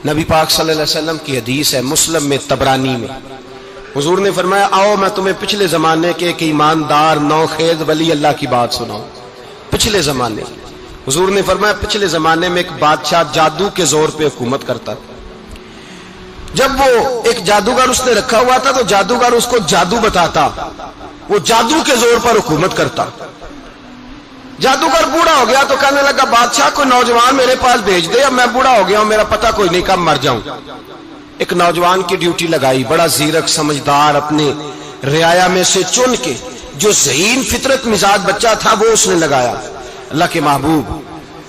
نبی پاک صلی اللہ علیہ وسلم کی حدیث ہے مسلم میں طبرانی میں، حضور نے فرمایا آؤ میں تمہیں پچھلے زمانے کے ایک ایماندار نوخیز ولی اللہ کی بات سناؤں۔ پچھلے زمانے حضور نے فرمایا پچھلے زمانے میں ایک بادشاہ جادو کے زور پہ حکومت کرتا تھا۔ جب وہ ایک جادوگر اس نے رکھا ہوا تھا تو جادوگر اس کو جادو بتاتا، وہ جادو کے زور پر حکومت کرتا۔ جادوگر بوڑھا ہو گیا تو کہنے لگا بادشاہ کوئی نوجوان میرے پاس بھیج دے، اب میں بوڑھا ہو گیا ہوں میرا پتہ کوئی نہیں کب مر جاؤں۔ ایک نوجوان کی ڈیوٹی لگائی، بڑا زیرک سمجھدار، اپنے رعایا میں سے چن کے جو ذہین فطرت مزاج بچہ تھا وہ اس نے لگایا۔ اللہ کے محبوب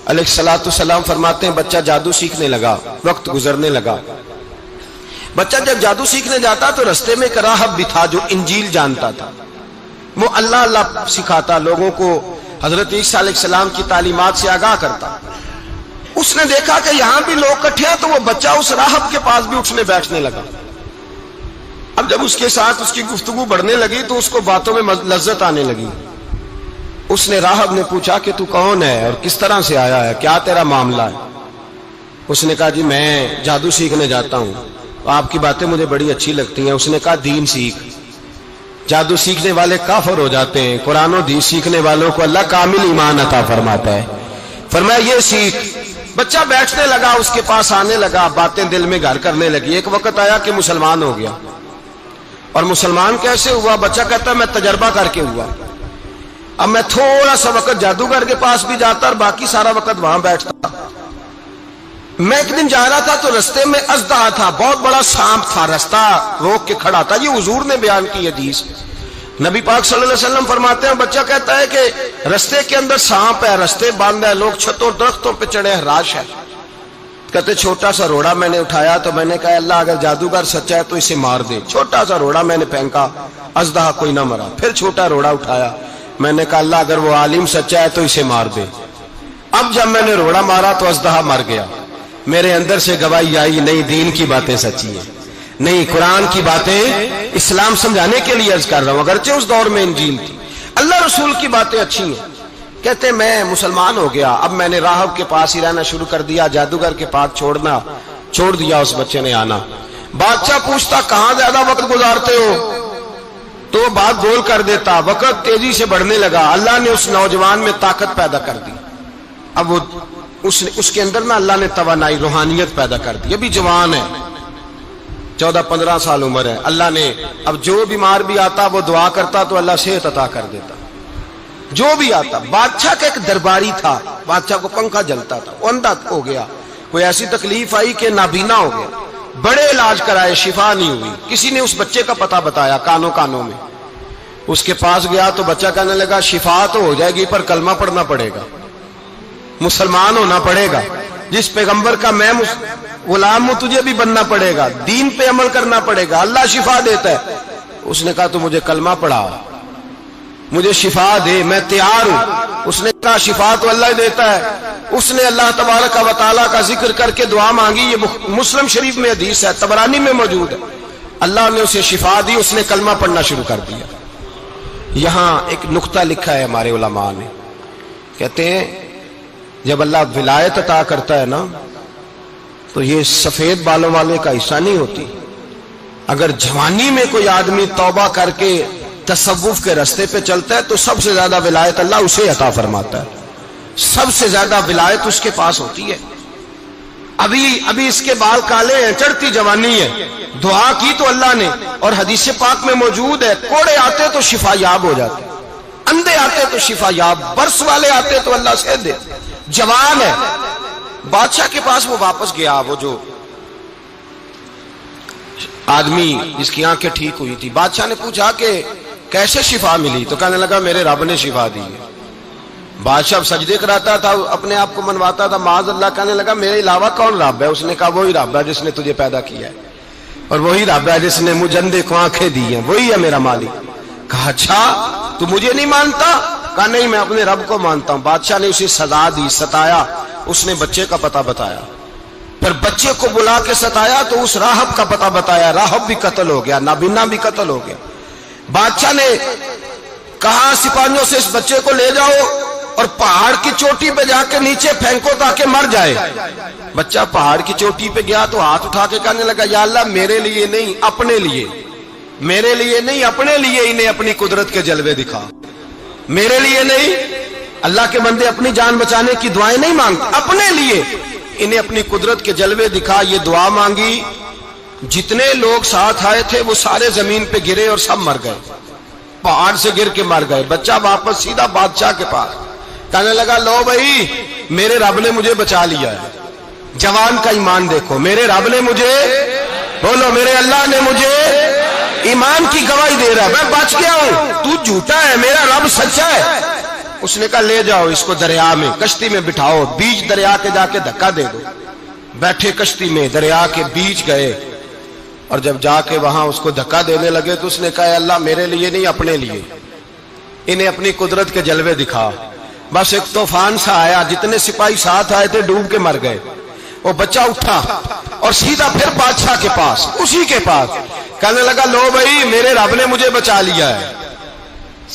علیہ الصلوۃ والسلام فرماتے ہیں بچہ جادو سیکھنے لگا، وقت گزرنے لگا۔ بچہ جب جادو سیکھنے جاتا تو رستے میں ایک راہب بھی تھا جو انجیل جانتا تھا، وہ اللہ اللہ سکھاتا، لوگوں کو حضرت عیسیٰ علیہ السلام کی تعلیمات سے آگاہ کرتا۔ اس نے دیکھا کہ یہاں بھی لوگ اکٹھے ہیں تو وہ بچہ اس راہب کے پاس بھی اٹھنے بیٹھنے لگا۔ اب جب اس کے ساتھ اس کی گفتگو بڑھنے لگی تو اس کو باتوں میں لذت آنے لگی۔ اس نے راہب نے پوچھا کہ تو کون ہے اور کس طرح سے آیا ہے، کیا تیرا معاملہ ہے؟ اس نے کہا جی میں جادو سیکھنے جاتا ہوں، آپ کی باتیں مجھے بڑی اچھی لگتی ہیں۔ اس نے کہا دین سیکھ، جادو سیکھنے والے کافر ہو جاتے ہیں، قرآن و حدیث سیکھنے والوں کو اللہ کامل ایمان عطا فرماتا ہے۔ فرمایا یہ سیکھ۔ بچہ بیٹھنے لگا، اس کے پاس آنے لگا، باتیں دل میں گھر کرنے لگی۔ ایک وقت آیا کہ مسلمان ہو گیا، اور مسلمان کیسے ہوا؟ بچہ کہتا ہے میں تجربہ کر کے ہوا۔ اب میں تھوڑا سا وقت جادوگر کے پاس بھی جاتا اور باقی سارا وقت وہاں بیٹھتا۔ میں ایک دن جا رہا تھا تو رستے میں اژدہا تھا، بہت بڑا سانپ تھا، رستہ روک کے کھڑا تھا۔ یہ حضور نے بیان کی حدیث۔ نبی پاک صلی اللہ علیہ وسلم فرماتے ہیں بچہ کہتا ہے کہ رستے کے اندر سانپ ہے، رستے بند ہے، لوگ چھتوں درختوں پہ چڑھے ہیں، ہراش ہے۔ کہتے چھوٹا سا روڑا میں نے اٹھایا تو میں نے کہا اللہ اگر جادوگر سچا ہے تو اسے مار دے۔ چھوٹا سا روڑا میں نے پھینکا، اژدہا کوئی نہ مرا۔ پھر چھوٹا روڑا اٹھایا، میں نے کہا اللہ اگر وہ عالم سچا ہے تو اسے مار دے۔ اب جب میں نے روڑا مارا تو اژدہا مر گیا۔ میرے اندر سے گواہی آئی نہیں دین کی باتیں سچی ہیں، نہیں قرآن کی باتیں اسلام سمجھانے کے لیے عرض کر رہا ہوں، اگرچہ اس دور میں انجیل تھی، اللہ رسول کی باتیں اچھی ہیں۔ کہتے میں مسلمان ہو گیا، اب میں نے راہب کے پاس ہی رہنا شروع کر دیا، جادوگر کے پاس چھوڑ دیا اس بچے نے آنا۔ بادشاہ پوچھتا کہاں زیادہ وقت گزارتے ہو تو وہ بات گول کر دیتا، وقت تیزی سے بڑھنے لگا۔ اللہ نے اس نوجوان میں طاقت پیدا کر دی، اب وہ اس کے اندر نا اللہ نے توانائی روحانیت پیدا کر دی، ابھی جوان ہے، 14-15 سال عمر ہے۔ اللہ نے اب جو بیمار بھی آتا وہ دعا کرتا تو اللہ صحت عطا کر دیتا، جو بھی آتا۔ بادشاہ کا ایک درباری تھا، بادشاہ کو پنکھا جلتا تھا، وہ اندھا ہو گیا، کوئی ایسی تکلیف آئی کہ نابینا ہو گیا، بڑے علاج کرائے شفا نہیں ہوئی۔ کسی نے اس بچے کا پتہ بتایا کانوں میں، اس کے پاس گیا تو بچہ کہنے لگا شفا تو ہو جائے گی پر کلمہ پڑھنا پڑے گا، مسلمان ہونا پڑے گا، جس پیغمبر کا میں غلام ہوں تجھے بھی بننا پڑے گا، دین پہ عمل کرنا پڑے گا، اللہ شفا دیتا ہے۔ اس نے کہا تو مجھے کلمہ پڑھا، مجھے شفا دے، میں تیار ہوں۔ اس نے کہا شفا تو اللہ دیتا ہے۔ اس نے اللہ تبارک و تعالیٰ کا ذکر کر کے دعا مانگی، یہ مسلم شریف میں حدیث ہے، طبرانی میں موجود ہے۔ اللہ نے اسے شفا دی، اس نے کلمہ پڑھنا شروع کر دیا۔ یہاں ایک نقطہ لکھا ہے ہمارے علماء نے، کہتے ہیں جب اللہ ولایت عطا کرتا ہے نا تو یہ سفید بالوں والے کا حصہ نہیں ہوتی۔ اگر جوانی میں کوئی آدمی توبہ کر کے تصوف کے رستے پہ چلتا ہے تو سب سے زیادہ ولایت اللہ اسے عطا فرماتا ہے، سب سے زیادہ ولایت اس کے پاس ہوتی ہے۔ ابھی اس کے بال کالے ہیں، چڑھتی جوانی ہے، دعا کی تو اللہ نے، اور حدیث پاک میں موجود ہے کوڑے آتے تو شفا یاب ہو جاتے، اندھے آتے تو شفا یاب، برس والے آتے تو اللہ سے دے، جوان ہے۔ بادشاہ کے پاس وہ واپس گیا، وہ جو آدمی جس کی آنکھیں ٹھیک ہوئی تھی۔ بادشاہ نے پوچھا کہ کیسے شفا ملی؟ تو کہنے لگا میرے رب نے شفا دی ہے۔ بادشاہ سجدے کراتا تھا، اپنے آپ کو منواتا تھا معاذ اللہ، کہنے لگا میرے علاوہ کون رب ہے؟ اس نے کہا وہی رب ہے جس نے تجھے پیدا کیا ہے، اور وہی رب ہے جس نے مجھے اندھے کو آنکھیں دی ہیں، وہی ہے میرا مالک۔ کہا اچھا تو مجھے نہیں مانتا؟ کہا نہیں میں اپنے رب کو مانتا ہوں۔ بادشاہ نے اسے سزا دی، ستایا، اس نے بچے کا پتہ بتایا، پھر بچے کو بلا کے ستایا تو اس راہب کا پتہ بتایا، راہب بھی قتل ہو گیا، نابینا بھی قتل ہو گیا۔ بادشاہ نے کہا سپاہیوں سے اس بچے کو لے جاؤ اور پہاڑ کی چوٹی پہ جا کے نیچے پھینکو تاکہ مر جائے. بچہ پہاڑ کی چوٹی پہ گیا تو ہاتھ اٹھا کے کہنے لگا یا اللہ میرے لیے نہیں اپنے لیے، میرے لیے نہیں اپنے لیے انہیں اپنی قدرت کے جلوے دکھا. میرے لیے نہیں، اللہ کے بندے اپنی جان بچانے کی دعائیں نہیں مانگتے، اپنے لیے انہیں اپنی قدرت کے جلوے دکھا. یہ دعا مانگی، جتنے لوگ ساتھ آئے تھے وہ سارے زمین پہ گرے اور سب مر گئے، پہاڑ سے گر کے مر گئے. بچہ واپس سیدھا بادشاہ کے پاس کہنے لگا لو بھائی میرے رب نے مجھے بچا لیا ہے. جوان کا ایمان دیکھو، میرے رب نے مجھے، بولو میرے اللہ نے مجھے ایمان کی گواہی دے رہا ہے، میں بچ گیا ہوں، تو جھوٹا ہے، میرا رب سچا ہے. اس نے کہا لے جاؤ اس کو دریا میں، کشتی میں بٹھاؤ، بیچ دریا کے جا کے دھکا دے دو. بیٹھے کشتی میں، دریا کے بیچ گئے، اور جب جا کے وہاں اس کو دھکا دینے لگے تو اس نے کہا اللہ میرے لیے نہیں اپنے لیے انہیں اپنی قدرت کے جلوے دکھا. بس ایک طوفان سا آیا، جتنے سپاہی ساتھ آئے تھے ڈوب کے مر گئے. وہ بچہ اٹھا اور سیدھا پھر بادشاہ کے پاس، اسی کے پاس کہنے لگا لو بھائی میرے رب نے مجھے بچا لیا ہے،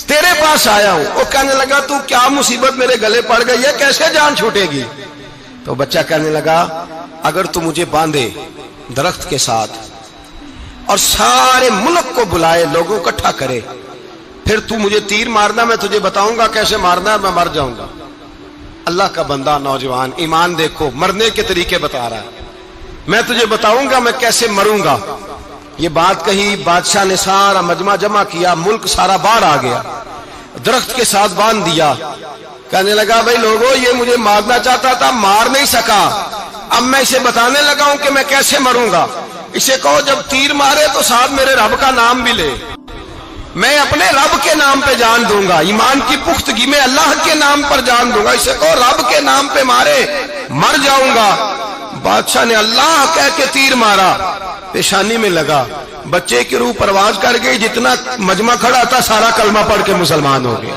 تیرے پاس آیا ہوں. وہ کہنے لگا تو کیا مصیبت میرے گلے پڑ گئی ہے، کیسے جان چھوٹے گی؟ تو بچہ کہنے لگا اگر تو مجھے باندھے درخت کے ساتھ اور سارے ملک کو بلائے، لوگوں کو اکٹھا کرے، پھر تو مجھے تیر مارنا، میں تجھے بتاؤں گا کیسے مارنا ہے، میں مر جاؤں گا. اللہ کا بندہ نوجوان ایمان دیکھو، مرنے کے طریقے بتا رہا ہے، میں تجھے بتاؤں گا میں کیسے مروں گا. یہ بات کہی، بادشاہ نے سارا مجمع جمع کیا، ملک سارا باہر آ گیا، درخت کے ساتھ باندھ دیا. کہنے لگا بھائی لوگوں یہ مجھے مارنا چاہتا تھا، مار نہیں سکا، اب میں اسے بتانے لگا ہوں کہ میں کیسے مروں گا. اسے کہو جب تیر مارے تو ساتھ میرے رب کا نام بھی لے، میں اپنے رب کے نام پہ جان دوں گا، ایمان کی پختگی میں اللہ کے نام پر جان دوں گا. اسے کہو رب کے نام پہ مارے، مر جاؤں گا. بادشاہ نے اللہ کہہ کے تیر مارا، پیشانی میں لگا، بچے کی روح پرواز کر گئی. جتنا مجمع کھڑا تھا سارا کلمہ پڑھ کے مسلمان ہو گئے،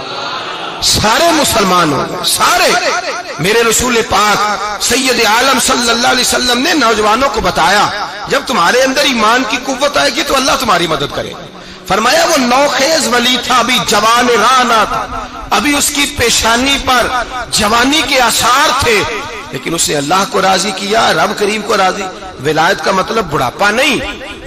سارے مسلمان ہو گئے سارے. میرے رسول پاک سید عالم صلی اللہ علیہ وسلم نے نوجوانوں کو بتایا جب تمہارے اندر ایمان کی قوت آئے گی تو اللہ تمہاری مدد کرے. فرمایا وہ نوخیز ولی تھا، ابھی جوان رانا تھا، ابھی اس کی پیشانی پر جوانی کے آثار تھے، لیکن اس نے اللہ کو راضی کیا، رب کریم کو راضی. ولایت کا مطلب بڑھاپا نہیں،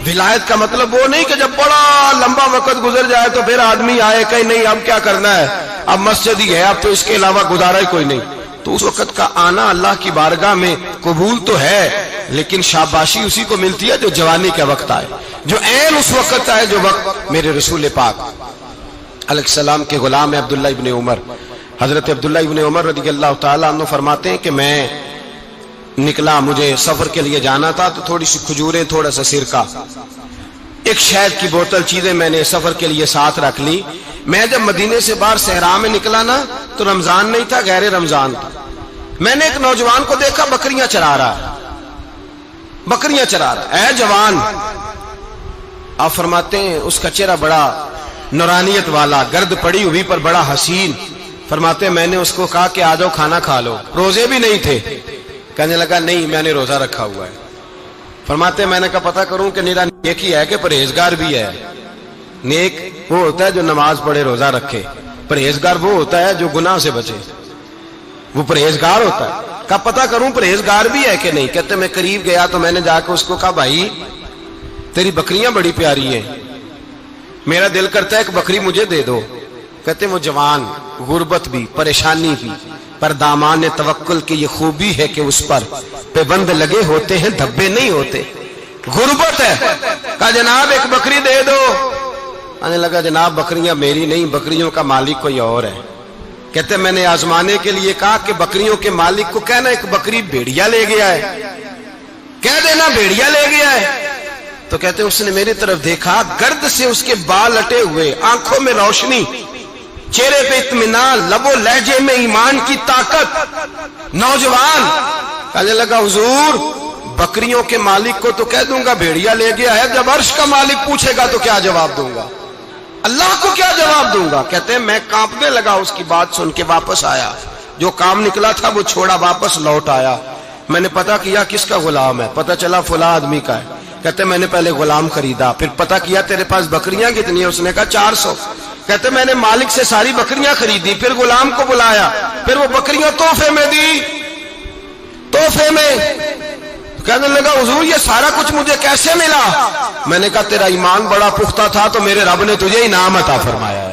ولایت کا مطلب وہ نہیں کہ جب بڑا لمبا وقت گزر جائے تو پھر آدمی آئے کہ نہیں اب کیا کرنا ہے، اب مسجد ہی ہے، اب تو اس کے علاوہ گزارا ہی کوئی نہیں. تو اس وقت کا آنا اللہ کی بارگاہ میں قبول تو ہے، لیکن شاباشی اسی کو ملتی ہے جو جوانی کا وقت آئے، جو عین اس وقت آئے جو وقت میرے رسول پاک علیہ السلام کے غلام عبداللہ ابن عمر، حضرت عبداللہ ابن عمر رضی اللہ تعالیٰ عنہ فرماتے ہیں کہ میں نکلا، مجھے سفر کے لیے جانا تھا، تو تھوڑی سی کھجوریں، تھوڑا سا سرکہ، ایک شہد کی بوتل، چیزیں میں نے سفر کے لیے ساتھ رکھ لی. میں جب مدینے سے باہر صحرا میں نکلا نا تو رمضان نہیں تھا، غیر رمضان تھا. میں نے ایک نوجوان کو دیکھا بکریاں چرا رہا ہے، بکریاں چرا رہا ہے. اے جوان، آپ فرماتے ہیں اس کا چہرہ بڑا نورانیت والا، گرد پڑی ہوئی پر بڑا حسین. فرماتے ہیں میں نے اس کو کہا کہ آ جاؤ کھانا کھا لو، روزے بھی نہیں تھے. کہنے لگا نہیں میں نے روزہ رکھا ہوا ہے. فرماتے ہیں میں نے کہا پتہ کروں کہ نیرا نیک ہی ہے کہ پرہیزگار بھی ہے. نیک وہ ہوتا ہے جو نماز پڑھے روزہ رکھے، پرہیزگار وہ ہوتا ہے جو گناہ سے بچے، وہ پرہیزگار ہوتا ہے. کہا پتہ کروں پرہیزگار بھی ہے کہ نہیں. کہتے میں قریب گیا تو میں نے جا کے اس کو کہا بھائی تیری بکریاں بڑی پیاری ہیں، میرا دل کرتا ہے کہ بکری مجھے دے دو. کہتے وہ جوان، غربت بھی، پریشانی بھی، پر دامان توکل کی یہ خوبی ہے کہ اس پر پابند لگے ہوتے ہیں، دھبے نہیں ہوتے. غربت ہے. کہا جناب ایک بکری دے دو. آنے لگا جناب بکریاں میری نہیں، بکریوں کا مالک کوئی اور ہے. کہتے میں نے آزمانے کے لیے کہا کہ بکریوں کے مالک کو کہنا ایک بکری بھیڑیا لے گیا ہے، کہہ دینا بھیڑیا لے گیا ہے. تو کہتے اس نے میری طرف دیکھا، گرد سے اس کے بال اٹے ہوئے، آنکھوں میں روشنی، چہرے پہ اطمینان، لب و لہجے میں ایمان کی طاقت. نوجوان کہنے لگا حضور بکریوں کے مالک کو تو کہہ دوں گا بھیڑیا لے گیا ہے، جب عرش کا مالک پوچھے گا تو کیا جواب دوں گا، اللہ کو کیا جواب دوں گا. کہتے ہیں میں کانپنے لگا اس کی بات سن کے. واپس آیا، جو کام نکلا تھا وہ چھوڑا، واپس لوٹ آیا. میں نے پتا کیا کس کا غلام ہے، پتا چلا فلاں آدمی کا ہے. کہتے میں نے پہلے غلام خریدا، پھر پتا کیا تیرے پاس بکریاں کتنی ہیں، اس نے کہا 400. کہتے میں نے مالک سے ساری بکریاں خریدی، پھر غلام کو بلایا، پھر وہ بکریاں تحفے میں دی، تحفے میں۔ کہنے لگا حضور یہ سارا کچھ مجھے کیسے ملا؟ میں نے کہا تیرا ایمان بڑا پختہ تھا تو میرے رب نے تجھے انعام عطا فرمایا ہے۔